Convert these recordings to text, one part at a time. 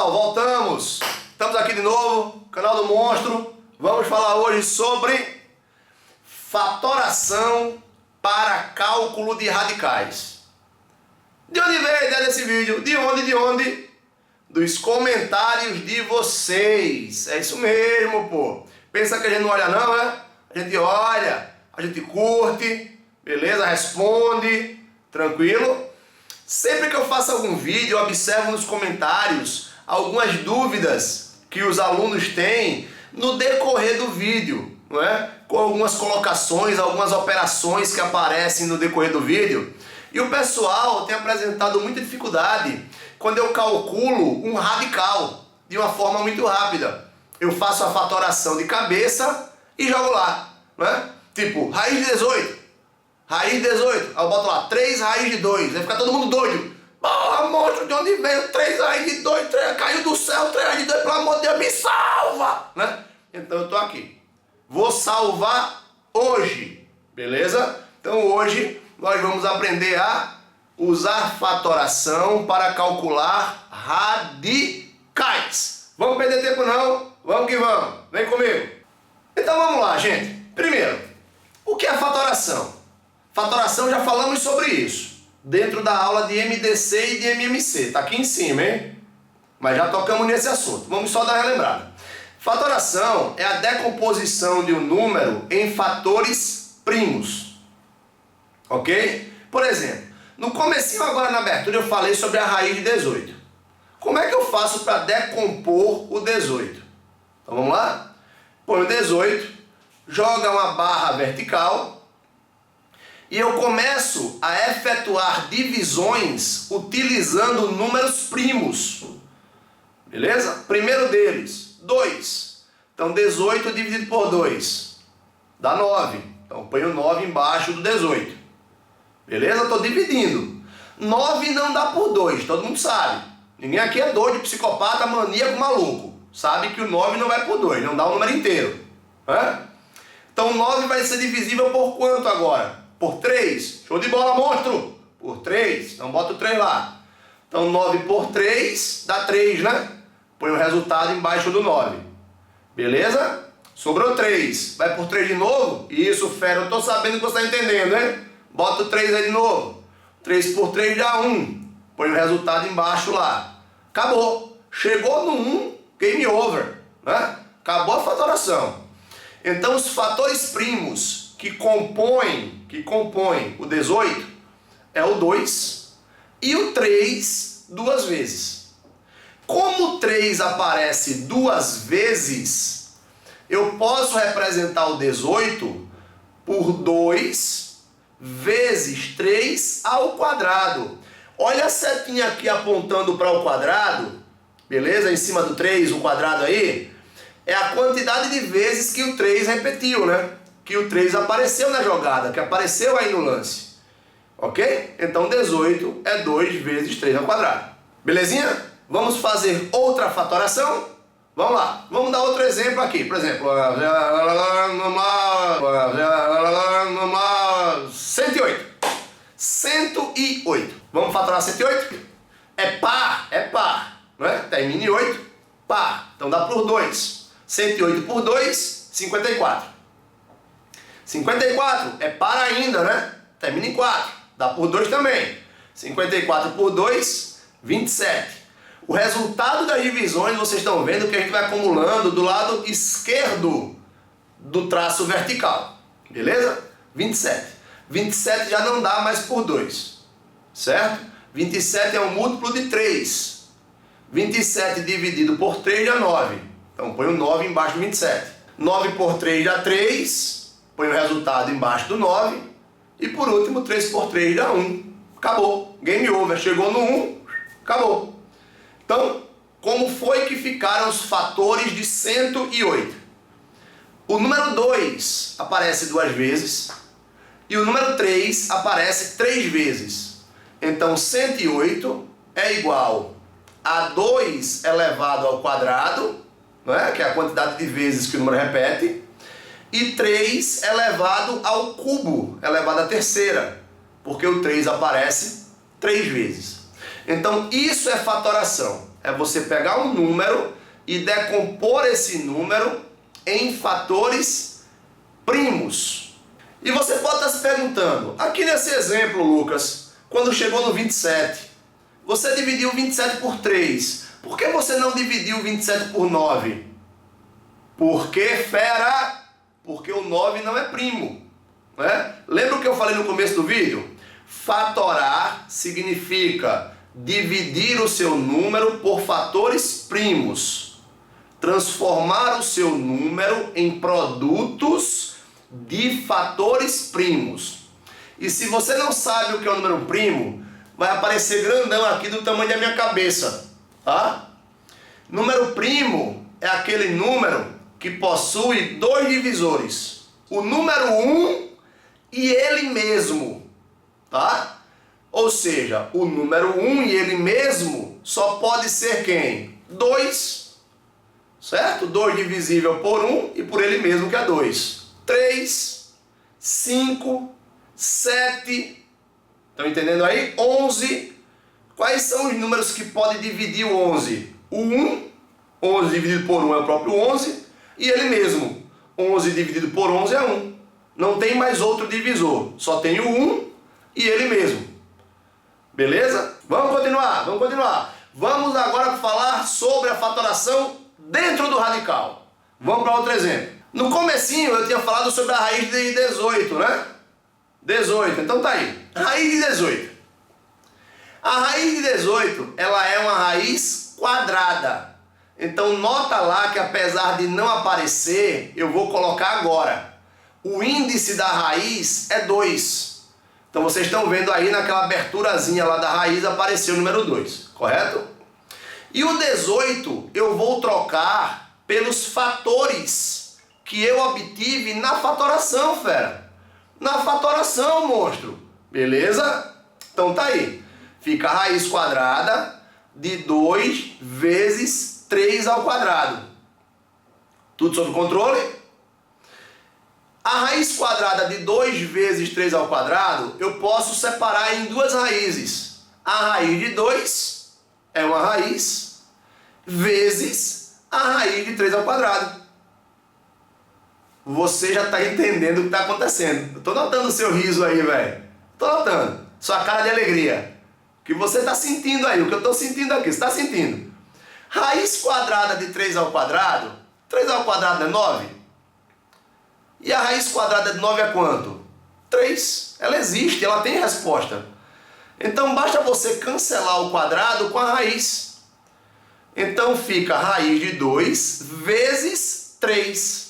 pessoal, voltamos! Estamos aqui de novo, canal do Monstro. Vamos falar hoje sobre fatoração para cálculo de radicais. De onde veio a ideia desse vídeo? De onde? Dos comentários de vocês. É isso mesmo, pô. Pensa que a gente não olha não, né? A gente olha, a gente curte, beleza? Responde, tranquilo? Sempre que eu faço algum vídeo, eu observo nos comentários algumas dúvidas que os alunos têm no decorrer do vídeo, não é? Com algumas colocações, algumas operações que aparecem no decorrer do vídeo. E o pessoal tem apresentado muita dificuldade quando eu calculo um radical de uma forma muito rápida. Eu faço a fatoração de cabeça e jogo lá, né? Tipo, raiz de 18. Raiz de 18, aí eu boto lá 3 raiz de 2, vai ficar todo mundo doido. Porra, monstro, de onde veio 3 raiz de 2, 3, caiu do céu 3 raiz de 2, pelo amor de Deus, me salva, né? Então eu tô aqui, vou salvar hoje, beleza? Então hoje nós vamos aprender a usar fatoração para calcular radicais. Vamos perder tempo não? Vamos que vamos, vem comigo. Então vamos lá, gente. Primeiro, o que é fatoração? Fatoração, já falamos sobre isso, dentro da aula de MDC e de MMC, tá aqui em cima, hein? Mas já tocamos nesse assunto, vamos só dar uma relembrada. Fatoração é a decomposição de um número em fatores primos, ok? Por exemplo, no comecinho agora na abertura eu falei sobre a raiz de 18. Como é que eu faço para decompor o 18? Então vamos lá? Põe o 18, joga uma barra vertical, e eu começo a efetuar divisões utilizando números primos. Beleza? Primeiro deles, 2. Então 18 dividido por 2 dá 9. Então eu ponho 9 embaixo do 18. Beleza? Estou dividindo. 9 não dá por 2, todo mundo sabe. Ninguém aqui é doido, psicopata, maníaco, maluco. Sabe que o 9 não vai por 2, não dá o número inteiro. Então 9 vai ser divisível por quanto agora? Por 3, show de bola, monstro! Por 3, então bota o 3 lá. Então 9 por 3 dá 3, né? Põe o resultado embaixo do 9. Beleza? Sobrou 3. Vai por 3 de novo? Isso, fera, eu tô sabendo que você está entendendo, hein? Bota o 3 aí de novo. 3 por 3 dá 1. Põe o resultado embaixo lá. Acabou. Chegou no 1, game over, né? Acabou a fatoração. Então os fatores primos que compõem o 18 é o 2 e o 3 duas vezes. Como o 3 aparece duas vezes, eu posso representar o 18 por 2 vezes 3 ao quadrado. Olha a setinha aqui apontando para o quadrado, beleza? Em cima do 3, o quadrado aí, é a quantidade de vezes que o 3 repetiu, né? Que o 3 apareceu na jogada, que apareceu aí no lance. Ok? Então 18 é 2 vezes 3 ao quadrado. Belezinha? Vamos fazer outra fatoração? Vamos lá. Vamos dar outro exemplo aqui. Por exemplo, 108. 108. Vamos fatorar 108? É par, não é? Termina em 8, par. Então dá por 2. 108 por 2, 54. 54 é par ainda, né? Termina em 4. Dá por 2 também. 54 por 2, 27. O resultado das divisões, vocês estão vendo que a gente vai acumulando do lado esquerdo do traço vertical. Beleza? 27. 27 já não dá mais por 2. Certo? 27 é um múltiplo de 3. 27 dividido por 3 dá 9. Então põe o 9 embaixo do 27. 9 por 3 dá 3. Põe o resultado embaixo do 9. E por último, 3 por 3 dá 1. Acabou. Game over. Chegou no 1. Acabou. Então, como foi que ficaram os fatores de 108? O número 2 aparece 2 vezes. E o número 3 aparece 3 vezes. Então, 108 é igual a 2 elevado ao quadrado, não é? Que é a quantidade de vezes que o número repete. E 3 elevado ao cubo, elevado à terceira, porque o 3 aparece 3 vezes. Então isso é fatoração. é você pegar um número e decompor esse número em fatores primos. E você pode estar se perguntando, aqui nesse exemplo, Lucas, quando chegou no 27, você dividiu 27 por 3. Por que você não dividiu 27 por 9? Por que, fera? Porque o 9 não é primo, né? Lembra o que eu falei no começo do vídeo? Fatorar significa dividir o seu número por fatores primos. Transformar o seu número em produtos de fatores primos. E se você não sabe o que é o número primo, vai aparecer grandão aqui do tamanho da minha cabeça, tá? Número primo é aquele número que possui dois divisores, o número 1 e ele mesmo, tá? Ou seja, o número 1 e ele mesmo só pode ser quem? 2, certo? 2 divisível por 1 e por ele mesmo, que é 2. 3, 5, 7, estão entendendo aí? 11. Quais são os números que podem dividir o 11? O 1, 11 dividido por 1 é o próprio 11, e ele mesmo, 11 dividido por 11 é 1. Não tem mais outro divisor, só tem o 1 e ele mesmo. Beleza? Vamos continuar, vamos continuar. Vamos agora falar sobre a fatoração dentro do radical. Vamos para outro exemplo. No comecinho eu tinha falado sobre a raiz de 18, né? 18, então tá aí. Raiz de 18. A raiz de 18, ela é uma raiz quadrada. Então nota lá que apesar de não aparecer, eu vou colocar agora. O índice da raiz é 2. Então vocês estão vendo aí naquela aberturazinha lá da raiz apareceu o número 2, correto? E o 18 eu vou trocar pelos fatores que eu obtive na fatoração, fera. Na fatoração, monstro. Beleza? Então tá aí. Fica a raiz quadrada de 2 vezes 3 ao quadrado. Tudo sob controle? A raiz quadrada de 2 vezes 3 ao quadrado, eu posso separar em duas raízes. A raiz de 2 é uma raiz, vezes a raiz de 3 ao quadrado. Você já está entendendo o que está acontecendo. Eu estou notando o seu riso aí, velho. Estou notando. Sua cara de alegria. O que você está sentindo aí, o que eu estou sentindo aqui. Você está sentindo? Raiz quadrada de 3 ao quadrado, 3 ao quadrado é 9. E a raiz quadrada de 9 é quanto? 3. Ela existe, ela tem resposta. Então basta você cancelar o quadrado com a raiz. Então fica a raiz de 2 vezes 3.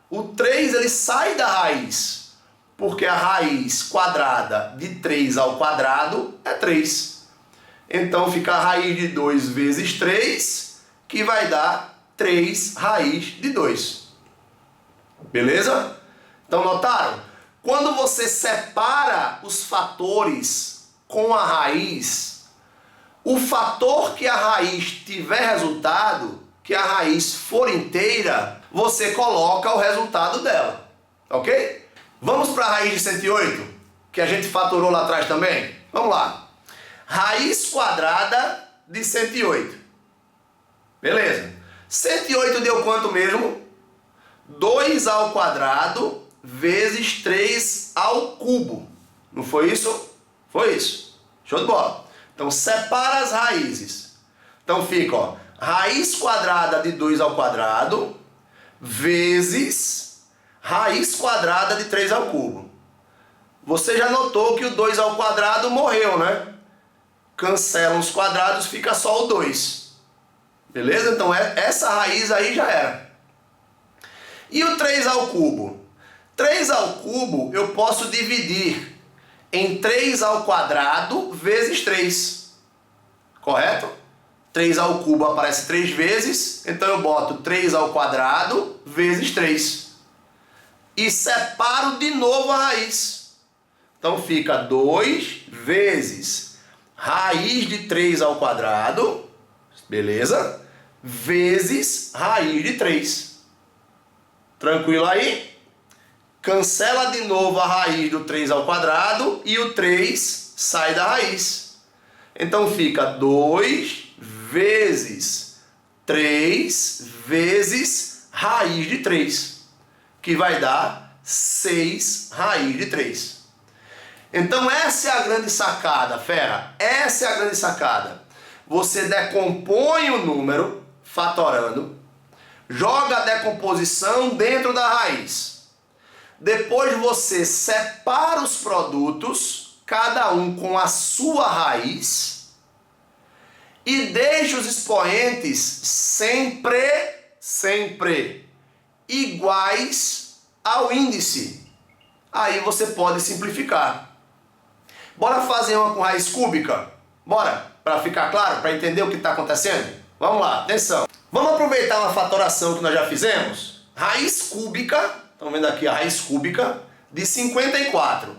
O 3 ele sai da raiz, porque a raiz quadrada de 3 ao quadrado é 3. Então fica a raiz de 2 vezes 3, que vai dar 3 raiz de 2. Beleza? Então notaram? Quando você separa os fatores com a raiz, o fator que a raiz tiver resultado, que a raiz for inteira, você coloca o resultado dela. Ok? Vamos para a raiz de 108, que a gente fatorou lá atrás também? Vamos lá. Raiz quadrada de 108. Beleza. 108 deu quanto mesmo? 2 ao quadrado vezes 3 ao cubo. Não foi isso? Foi isso. Show de bola. Então separa as raízes. Então fica, ó, raiz quadrada de 2 ao quadrado vezes raiz quadrada de 3 ao cubo. Você já notou que o 2 ao quadrado morreu, né? Cancela os quadrados, fica só o 2. Beleza? Então essa raiz aí já era. E o 3 ao cubo? 3 ao cubo eu posso dividir em 3 ao quadrado vezes 3. Correto? 3 ao cubo aparece 3 vezes, então eu boto 3 ao quadrado vezes 3. E separo de novo a raiz. Então fica 2 vezes raiz de 3 ao quadrado, beleza? Vezes raiz de 3. Tranquilo aí? Cancela de novo a raiz do 3 ao quadrado e o 3 sai da raiz. Então fica 2 vezes 3 vezes raiz de 3, que vai dar 6 raiz de 3. Então essa é a grande sacada, fera. Essa é a grande sacada. Você decompõe o número, fatorando, joga a decomposição dentro da raiz. Depois você separa os produtos, cada um com a sua raiz, e deixa os expoentes sempre iguais ao índice. Aí você pode simplificar. Bora fazer uma com raiz cúbica? Bora? Para ficar claro, para entender o que está acontecendo? Vamos lá, atenção. Vamos aproveitar uma fatoração que nós já fizemos? Raiz cúbica, estão vendo aqui a raiz cúbica, de 54.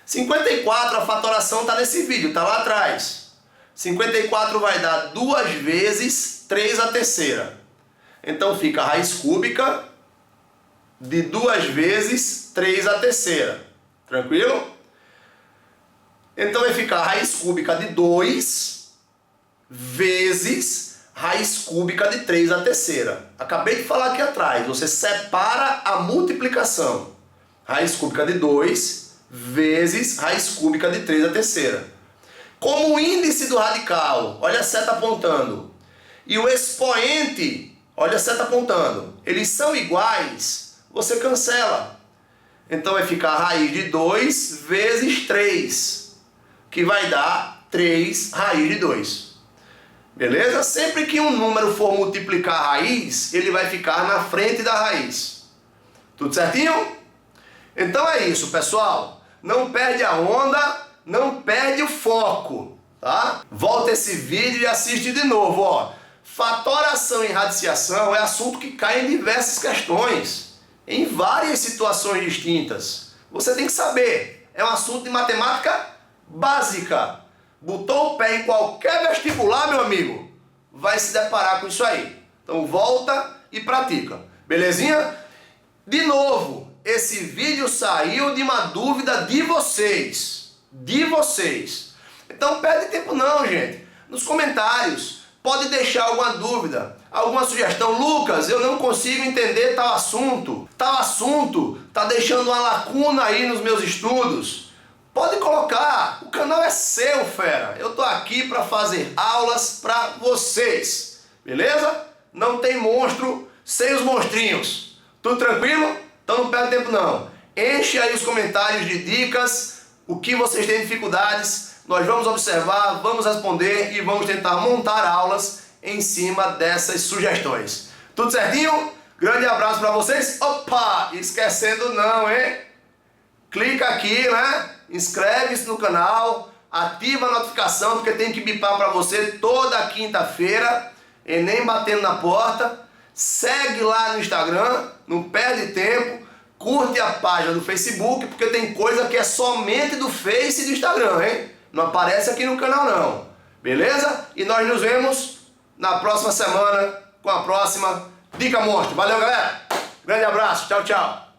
54, a fatoração está nesse vídeo, está lá atrás. 54 vai dar 2 vezes 3 à terceira. Então fica a raiz cúbica de 2 vezes 3 à terceira. Tranquilo? Então vai ficar a raiz cúbica de 2 vezes raiz cúbica de 3 à terceira. Acabei de falar aqui atrás, você separa a multiplicação. Raiz cúbica de 2 vezes raiz cúbica de 3 à terceira. Como o índice do radical, olha a seta apontando, e o expoente, olha a seta apontando, eles são iguais, você cancela. Então vai ficar a raiz de 2 vezes 3. Que vai dar 3 raiz de 2. Beleza? Sempre que um número for multiplicar a raiz, ele vai ficar na frente da raiz. Tudo certinho? Então é isso, pessoal. Não perde a onda, não perde o foco, tá? Volta esse vídeo e assiste de novo, ó. Fatoração e radiciação é assunto que cai em diversas questões, em várias situações distintas. Você tem que saber. É um assunto de matemática básica. Botou o pé em qualquer vestibular, meu amigo, vai se deparar com isso aí. Então volta e pratica. Belezinha? De novo, esse vídeo saiu de uma dúvida de vocês. Então perde tempo não, gente. Nos comentários, pode deixar alguma dúvida, alguma sugestão. Lucas, eu não consigo entender tal assunto. Tal assunto tá deixando uma lacuna aí nos meus estudos. Pode colocar, o canal é seu, fera. Eu tô aqui para fazer aulas para vocês, beleza? Não tem monstro sem os monstrinhos. Tudo tranquilo? Então não perde tempo não. Enche aí os comentários de dicas, o que vocês têm dificuldades, nós vamos observar, vamos responder e vamos tentar montar aulas em cima dessas sugestões. Tudo certinho? Grande abraço para vocês. Opa, esquecendo não, hein? Clica aqui, né? Inscreve-se no canal, ativa a notificação, porque tem que bipar para você toda quinta-feira, Enem batendo na porta. Segue lá no Instagram, não perde tempo. Curte a página do Facebook, porque tem coisa que é somente do Face e do Instagram, hein? Não aparece aqui no canal não, beleza? E nós nos vemos na próxima semana com a próxima Dica Monstro. Valeu, galera! Grande abraço, tchau, tchau!